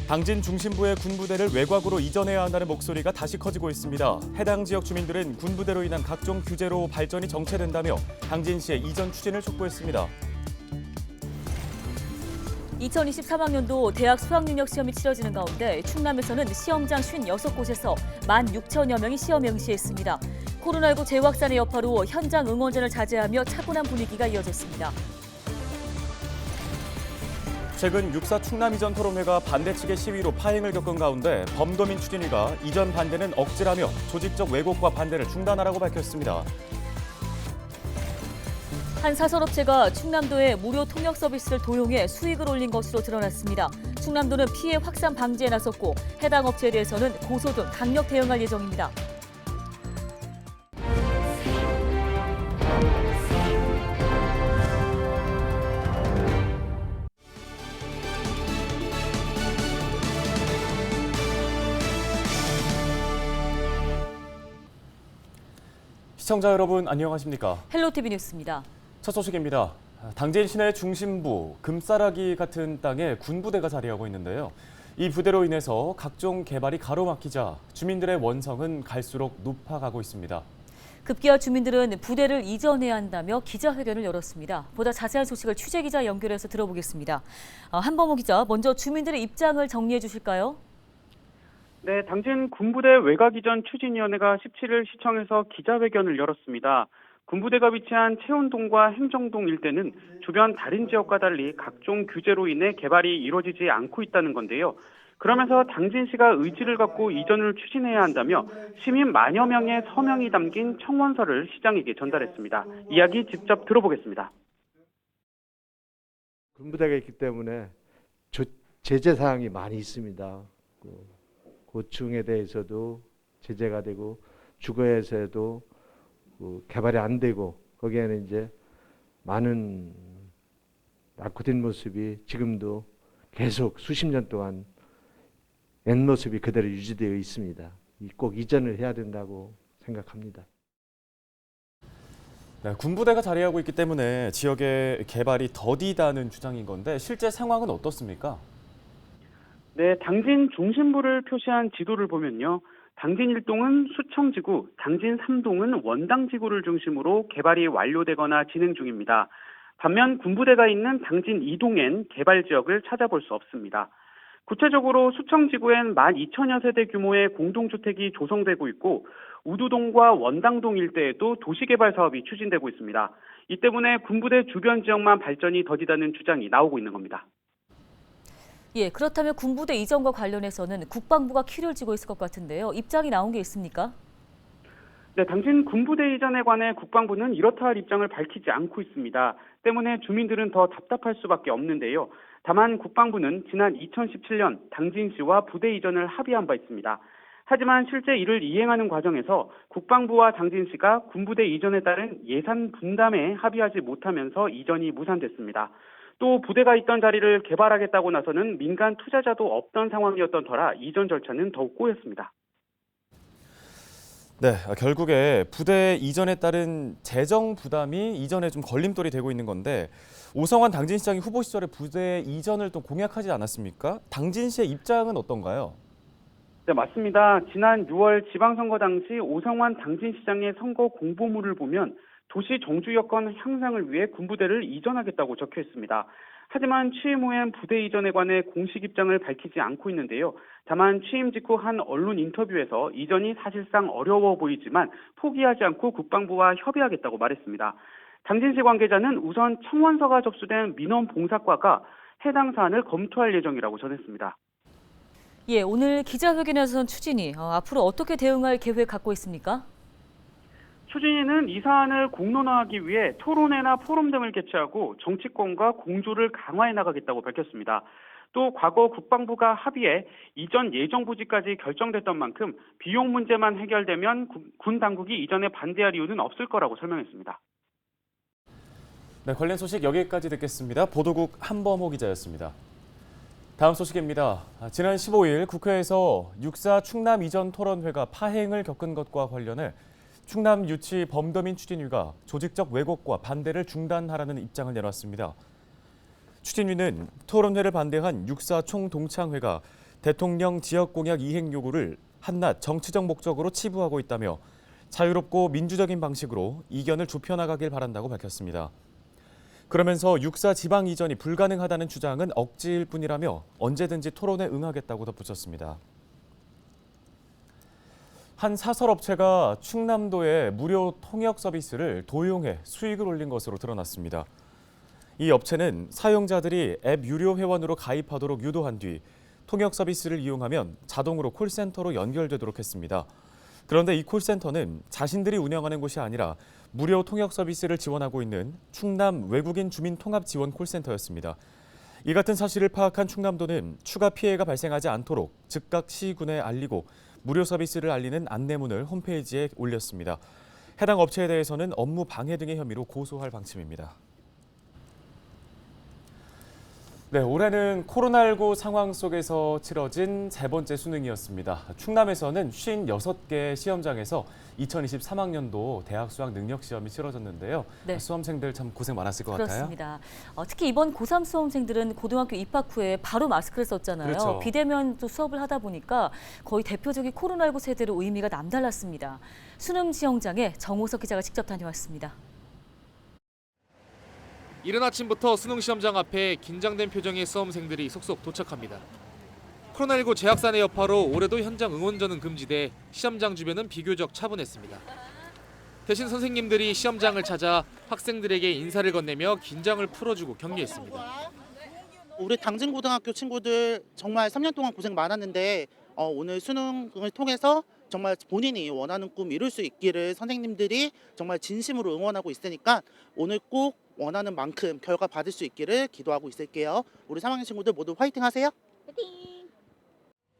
당진 중심부의 군부대를 외곽으로 이전해야 한다는 목소리가 다시 커지고 있습니다. 해당 지역 주민들은 군부대로 인한 각종 규제로 발전이 정체된다며 당진시의 이전 추진을 촉구했습니다. 2023학년도 대학 수학능력 시험이 치러지는 가운데 충남에서는 시험장 56곳에서 16,000여 명이 시험 응시했습니다. 코로나19 재확산의 여파로 현장 응원전을 자제하며 차분한 분위기가 이어졌습니다. 최근 6.4 충남 이전 토론회가 반대 측의 시위로 파행을 겪은 가운데 범도민 추진위가 이전 반대는 억지라며 조직적 왜곡과 반대를 중단하라고 밝혔습니다. 한 사설업체가 충남도에 무료 통역 서비스를 도용해 수익을 올린 것으로 드러났습니다. 충남도는 피해 확산 방지에 나섰고 해당 업체에 대해서는 고소 등 강력 대응할 예정입니다. 시청자 여러분 안녕하십니까? 헬로티비 뉴스입니다. 첫 소식입니다. 당진 시내 중심부 금싸라기 같은 땅에 군부대가 자리하고 있는데요. 이 부대로 인해서 각종 개발이 가로막히자 주민들의 원성은 갈수록 높아가고 있습니다. 급기야 주민들은 부대를 이전해야 한다며 기자회견을 열었습니다. 보다 자세한 소식을 취재기자 연결해서 들어보겠습니다. 한범호 기자, 먼저 주민들의 입장을 정리해 주실까요? 네, 당진 군부대 외곽 이전 추진위원회가 17일 시청에서 기자회견을 열었습니다. 군부대가 위치한 채운동과 행정동 일대는 주변 다른 지역과 달리 각종 규제로 인해 개발이 이루어지지 않고 있다는 건데요. 그러면서 당진시가 의지를 갖고 이전을 추진해야 한다며 시민 만여 명의 서명이 담긴 청원서를 시장에게 전달했습니다. 이야기 직접 들어보겠습니다. 군부대가 있기 때문에 제재 사항이 많이 있습니다. 고충에 대해서도 제재가 되고 주거에서도 개발이 안 되고 거기에는 이제 많은 낙후된 모습이 지금도 계속 수십 년 동안 옛 모습이 그대로 유지되어 있습니다. 꼭 이전을 해야 된다고 생각합니다. 네, 군부대가 자리하고 있기 때문에 지역의 개발이 더디다는 주장인 건데 실제 상황은 어떻습니까? 네, 당진 중심부를 표시한 지도를 보면요. 당진 1동은 수청지구, 당진 3동은 원당지구를 중심으로 개발이 완료되거나 진행 중입니다. 반면 군부대가 있는 당진 2동엔 개발 지역을 찾아볼 수 없습니다. 구체적으로 수청지구엔 12,000여 세대 규모의 공동주택이 조성되고 있고 우두동과 원당동 일대에도 도시개발 사업이 추진되고 있습니다. 이 때문에 군부대 주변 지역만 발전이 더디다는 주장이 나오고 있는 겁니다. 예, 그렇다면 군부대 이전과 관련해서는 국방부가 키를 쥐고 있을 것 같은데요. 입장이 나온 게 있습니까? 네, 당진 군부대 이전에 관해 국방부는 이렇다 할 입장을 밝히지 않고 있습니다. 때문에 주민들은 더 답답할 수밖에 없는데요. 다만 국방부는 지난 2017년 당진시와 부대 이전을 합의한 바 있습니다. 하지만 실제 이를 이행하는 과정에서 국방부와 당진시가 군부대 이전에 따른 예산 분담에 합의하지 못하면서 이전이 무산됐습니다. 또 부대가 있던 자리를 개발하겠다고 나서는 민간 투자자도 없던 상황이었던 터라 이전 절차는 더욱 꼬였습니다. 네, 결국에 부대 이전에 따른 재정 부담이 이전에 좀 걸림돌이 되고 있는 건데 오성환 당진시장이 후보 시절에 부대 이전을 또 공약하지 않았습니까? 당진시의 입장은 어떤가요? 네, 맞습니다. 지난 6월 지방선거 당시 오성환 당진시장의 선거 공보물을 보면 도시 정주 여건 향상을 위해 군부대를 이전하겠다고 적혀 있습니다. 하지만 취임 후엔 부대 이전에 관해 공식 입장을 밝히지 않고 있는데요. 다만 취임 직후 한 언론 인터뷰에서 이전이 사실상 어려워 보이지만 포기하지 않고 국방부와 협의하겠다고 말했습니다. 당진시 관계자는 우선 청원서가 접수된 민원봉사과가 해당 사안을 검토할 예정이라고 전했습니다. 예, 오늘 기자회견에서는 추진위 앞으로 어떻게 대응할 계획 갖고 있습니까? 추진위는 이 사안을 공론화하기 위해 토론회나 포럼 등을 개최하고 정치권과 공조를 강화해 나가겠다고 밝혔습니다. 또 과거 국방부가 합의해 이전 예정 부지까지 결정됐던 만큼 비용 문제만 해결되면 군 당국이 이전에 반대할 이유는 없을 거라고 설명했습니다. 네, 관련 소식 여기까지 듣겠습니다. 보도국 한범호 기자였습니다. 다음 소식입니다. 지난 15일 국회에서 6.4 충남 이전 토론회가 파행을 겪은 것과 관련해 충남 유치 범도민 추진위가 조직적 왜곡과 반대를 중단하라는 입장을 내놨습니다. 추진위는 토론회를 반대한 6.4 총동창회가 대통령 지역 공약 이행 요구를 한낱 정치적 목적으로 치부하고 있다며 자유롭고 민주적인 방식으로 이견을 좁혀나가길 바란다고 밝혔습니다. 그러면서 육사 지방 이전이 불가능하다는 주장은 억지일 뿐이라며 언제든지 토론에 응하겠다고 덧붙였습니다. 한 사설업체가 충남도에 무료 통역 서비스를 도용해 수익을 올린 것으로 드러났습니다. 이 업체는 사용자들이 앱 유료 회원으로 가입하도록 유도한 뒤 통역 서비스를 이용하면 자동으로 콜센터로 연결되도록 했습니다. 그런데 이 콜센터는 자신들이 운영하는 곳이 아니라 무료 통역 서비스를 지원하고 있는 충남 외국인 주민 통합 지원 콜센터였습니다. 이 같은 사실을 파악한 충남도는 추가 피해가 발생하지 않도록 즉각 시군에 알리고 무료 서비스를 알리는 안내문을 홈페이지에 올렸습니다. 해당 업체에 대해서는 업무 방해 등의 혐의로 고소할 방침입니다. 네, 올해는 코로나19 상황 속에서 치러진 세 번째 수능이었습니다. 충남에서는 56개 시험장에서 2023학년도 대학 수학 능력 시험이 치러졌는데요. 네. 수험생들 참 고생 많았을 것 그렇습니다. 같아요. 특히 이번 고3 수험생들은 고등학교 입학 후에 바로 마스크를 썼잖아요. 그렇죠. 비대면 또 수업을 하다 보니까 거의 대표적인 코로나19 세대로 의미가 남달랐습니다. 수능 시험장에 정호석 기자가 직접 다녀왔습니다. 이른 아침부터 수능 시험장 앞에 긴장된 표정의 수험생들이 속속 도착합니다. 코로나19 재확산의 여파로 올해도 현장 응원전은 금지돼 시험장 주변은 비교적 차분했습니다. 대신 선생님들이 시험장을 찾아 학생들에게 인사를 건네며 긴장을 풀어주고 격려했습니다. 우리 당진고등학교 친구들 정말 3년 동안 고생 많았는데 오늘 수능을 통해서 정말 본인이 원하는 꿈 이룰 수 있기를 선생님들이 정말 진심으로 응원하고 있으니까 오늘 꼭 원하는 만큼 결과 받을 수 있기를 기도하고 있을게요. 우리 3학년 친구들 모두 화이팅 하세요. 화이팅!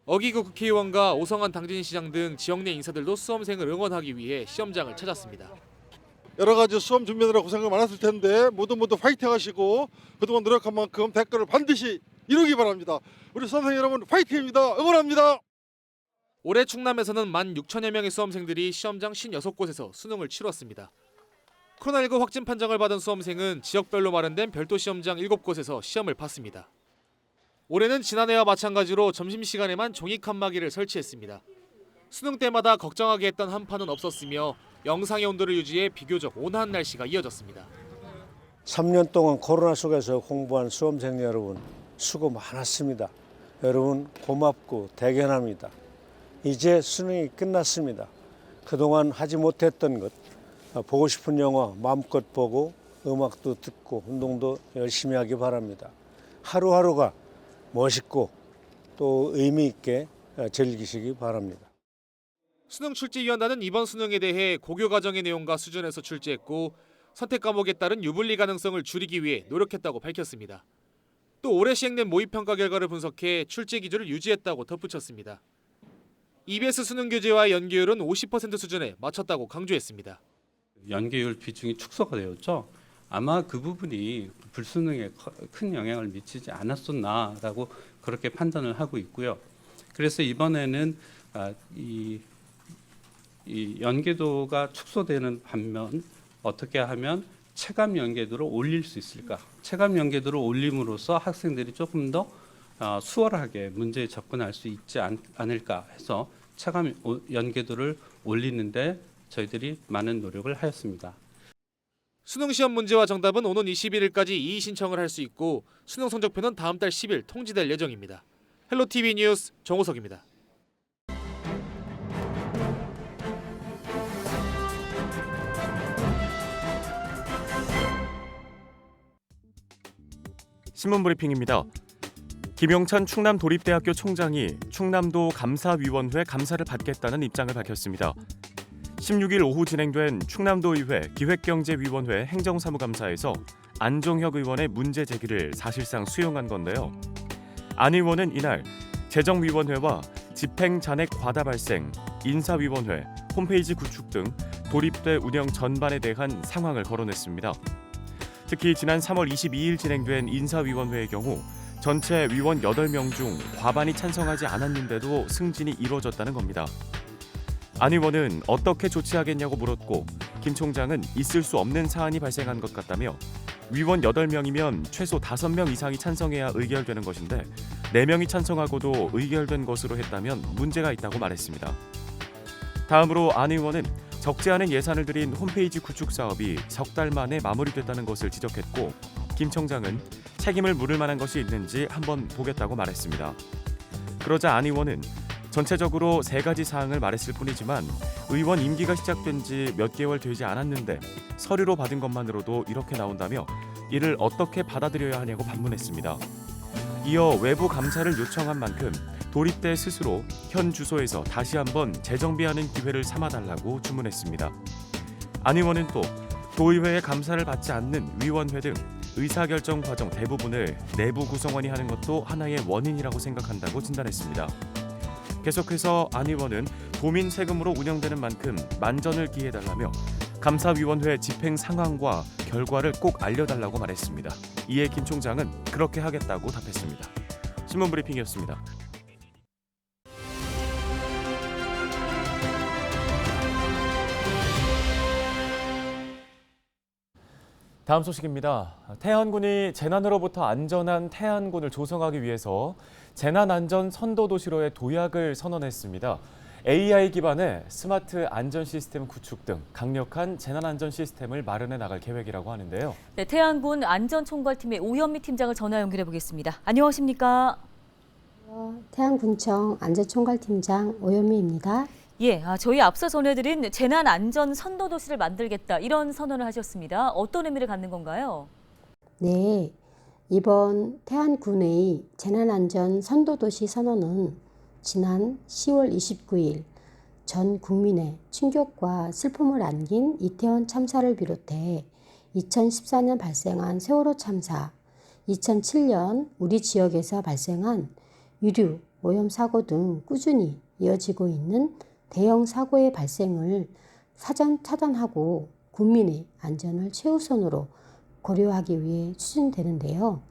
어기구 국회의원과 오성환 당진시장 등 지역 내 인사들도 수험생을 응원하기 위해 시험장을 찾았습니다. 여러 가지 수험 준비하느라 고생을 많았을 텐데 모두 파이팅 하시고 그동안 노력한 만큼 대가를 반드시 이루기 바랍니다. 우리 수험생 여러분 파이팅입니다. 응원합니다. 올해 충남에서는 16,000여 명의 수험생들이 시험장 56곳에서 수능을 치렀습니다. 코로나19 확진 판정을 받은 수험생은 지역별로 마련된 별도 시험장 7곳에서 시험을 봤습니다. 올해는 지난해와 마찬가지로 점심시간에만 종이 칸막이를 설치했습니다. 수능 때마다 걱정하게 했던 한파는 없었으며 영상의 온도를 유지해 비교적 온화한 날씨가 이어졌습니다. 3년 동안 코로나 속에서 공부한 수험생 여러분 수고 많았습니다. 여러분 고맙고 대견합니다. 이제 수능이 끝났습니다. 그동안 하지 못했던 것, 보고 싶은 영화 마음껏 보고 음악도 듣고 운동도 열심히 하기 바랍니다. 하루하루가 멋있고 또 의미 있게 즐기시기 바랍니다. 수능출제위원단은 이번 수능에 대해 고교 과정의 내용과 수준에서 출제했고 선택 과목에 따른 유불리 가능성을 줄이기 위해 노력했다고 밝혔습니다. 또 올해 시행된 모의평가 결과를 분석해 출제 기준을 유지했다고 덧붙였습니다. EBS 수능 교재와의 연계율은 50% 수준에 맞췄다고 강조했습니다. 연계율 비중이 축소가 되었죠. 아마 그 부분이 불수능에 큰 영향을 미치지 않았었나라고 그렇게 판단을 하고 있고요. 그래서 이번에는 이 연계도가 축소되는 반면 어떻게 하면 체감 연계도를 올릴 수 있을까? 체감 연계도를 올림으로써 학생들이 조금 더 수월하게 문제에 접근할 수 있지 않을까 해서 체감 연계도를 올리는데 저희들이 많은 노력을 하였습니다. 수능 시험 문제와 정답은 오는 21일까지 이의 신청을 할 수 있고 수능 성적표는 다음 달 10일 통지될 예정입니다. 헬로티비 뉴스 정호석입니다. 신문 브리핑입니다. 김용찬 충남도립대학교 총장이 충남도 감사위원회 감사를 받겠다는 입장을 밝혔습니다. 16일 오후 진행된 충남도의회 기획경제위원회 행정사무감사에서 안종혁 의원의 문제 제기를 사실상 수용한 건데요. 안 의원은 이날 재정위원회와 집행잔액 과다 발생, 인사위원회, 홈페이지 구축 등 도립대 운영 전반에 대한 상황을 거론했습니다. 특히 지난 3월 22일 진행된 인사위원회의 경우 전체 위원 8명 중 과반이 찬성하지 않았는데도 승진이 이루어졌다는 겁니다. 안 의원은 어떻게 조치하겠냐고 물었고 김 총장은 있을 수 없는 사안이 발생한 것 같다며 위원 8명이면 최소 5명 이상이 찬성해야 의결되는 것인데 4명이 찬성하고도 의결된 것으로 했다면 문제가 있다고 말했습니다. 다음으로 안 의원은 적지 않은 예산을 들인 홈페이지 구축 사업이 석 달 만에 마무리됐다는 것을 지적했고, 김 청장은 책임을 물을 만한 것이 있는지 한번 보겠다고 말했습니다. 그러자 안 의원은 전체적으로 3가지 사항을 말했을 뿐이지만 의원 임기가 시작된 지 몇 개월 되지 않았는데 서류로 받은 것만으로도 이렇게 나온다며 이를 어떻게 받아들여야 하냐고 반문했습니다. 이어 외부 감사를 요청한 만큼 도립대 스스로 현 주소에서 다시 한번 재정비하는 기회를 삼아달라고 주문했습니다. 안 의원은 또 도의회의 감사를 받지 않는 위원회 등 의사결정 과정 대부분을 내부 구성원이 하는 것도 하나의 원인이라고 생각한다고 진단했습니다. 계속해서 안 의원은 도민 세금으로 운영되는 만큼 만전을 기해달라며 감사위원회 집행 상황과 결과를 꼭 알려달라고 말했습니다. 이에 김 총장은 그렇게 하겠다고 답했습니다. 신문브리핑이었습니다. 다음 소식입니다. 태안군이 재난으로부터 안전한 태안군을 조성하기 위해서 재난안전 선도도시로의 도약을 선언했습니다. AI 기반의 스마트 안전 시스템 구축 등 강력한 재난안전 시스템을 마련해 나갈 계획이라고 하는데요. 네, 태안군 안전총괄팀의 오현미 팀장을 전화 연결해 보겠습니다. 안녕하십니까? 태안군청 안전총괄팀장 오현미입니다. 예, 저희 앞서 전해드린 재난안전 선도도시를 만들겠다 이런 선언을 하셨습니다. 어떤 의미를 갖는 건가요? 네, 이번 태안군의 재난안전 선도도시 선언은 지난 10월 29일 전 국민의 충격과 슬픔을 안긴 이태원 참사를 비롯해 2014년 발생한 세월호 참사, 2007년 우리 지역에서 발생한 유류, 오염 사고 등 꾸준히 이어지고 있는 대형 사고의 발생을 사전 차단하고 국민의 안전을 최우선으로 고려하기 위해 추진되는데요.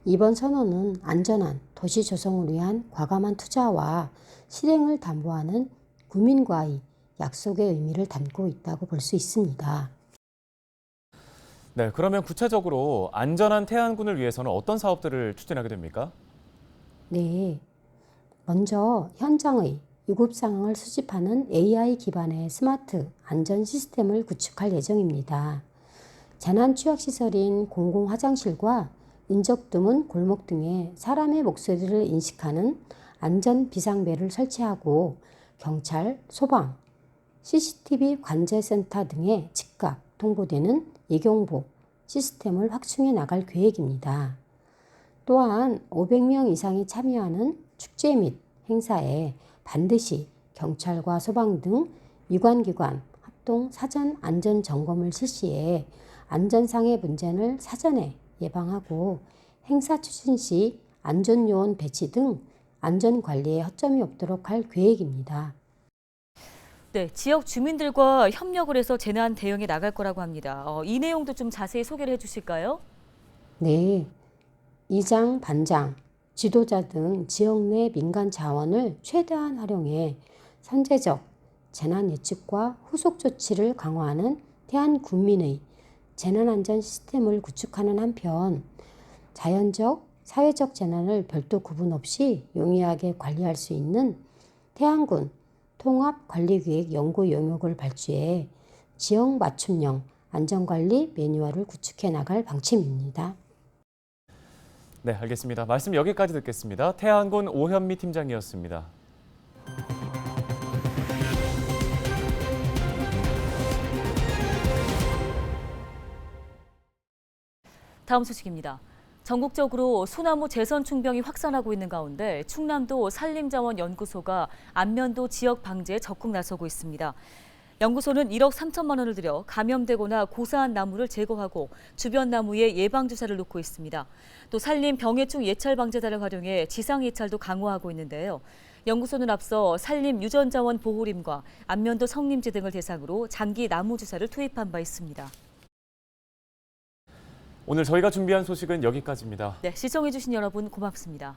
이번 선언은 안전한 도시 조성을 위한 과감한 투자와 실행을 담보하는 국민과의 약속의 의미를 담고 있다고 볼 수 있습니다. 네, 그러면 구체적으로 안전한 태안군을 위해서는 어떤 사업들을 추진하게 됩니까? 네, 먼저 현장의 유급 상황을 수집하는 AI 기반의 스마트 안전 시스템을 구축할 예정입니다. 재난 취약 시설인 공공 화장실과 인적 드문 골목 등에 사람의 목소리를 인식하는 안전 비상벨을 설치하고 경찰, 소방, CCTV 관제센터 등에 즉각 통보되는 예경보 시스템을 확충해 나갈 계획입니다. 또한 500명 이상이 참여하는 축제 및 행사에 반드시 경찰과 소방 등 유관기관 합동 사전 안전 점검을 실시해 안전상의 문제를 사전에 예방하고 행사 추진 시 안전요원 배치 등 안전관리에 허점이 없도록 할 계획입니다. 네, 지역 주민들과 협력을 해서 재난 대응에 나갈 거라고 합니다. 이 내용도 좀 자세히 소개를 해주실까요? 네, 이장, 반장, 지도자 등 지역 내 민간 자원을 최대한 활용해 선제적 재난 예측과 후속 조치를 강화하는 태안군민의 재난안전 시스템을 구축하는 한편 자연적, 사회적 재난을 별도 구분 없이 용이하게 관리할 수 있는 태안군 통합관리기획 연구 영역을 발주해 지역 맞춤형 안전관리 매뉴얼을 구축해 나갈 방침입니다. 네, 알겠습니다. 말씀 여기까지 듣겠습니다. 태안군 오현미 팀장이었습니다. 다음 소식입니다. 전국적으로 소나무 재선 충병이 확산하고 있는 가운데 충남도 산림자원연구소가 안면도 지역 방제에 적극 나서고 있습니다. 연구소는 1억 3천만 원을 들여 감염되거나 고사한 나무를 제거하고 주변 나무에 예방주사를 놓고 있습니다. 또 산림 병해충 예찰 방제단을 활용해 지상 예찰도 강화하고 있는데요. 연구소는 앞서 산림 유전자원 보호림과 안면도 성림지 등을 대상으로 장기 나무 주사를 투입한 바 있습니다. 오늘 저희가 준비한 소식은 여기까지입니다. 네, 시청해주신 여러분 고맙습니다.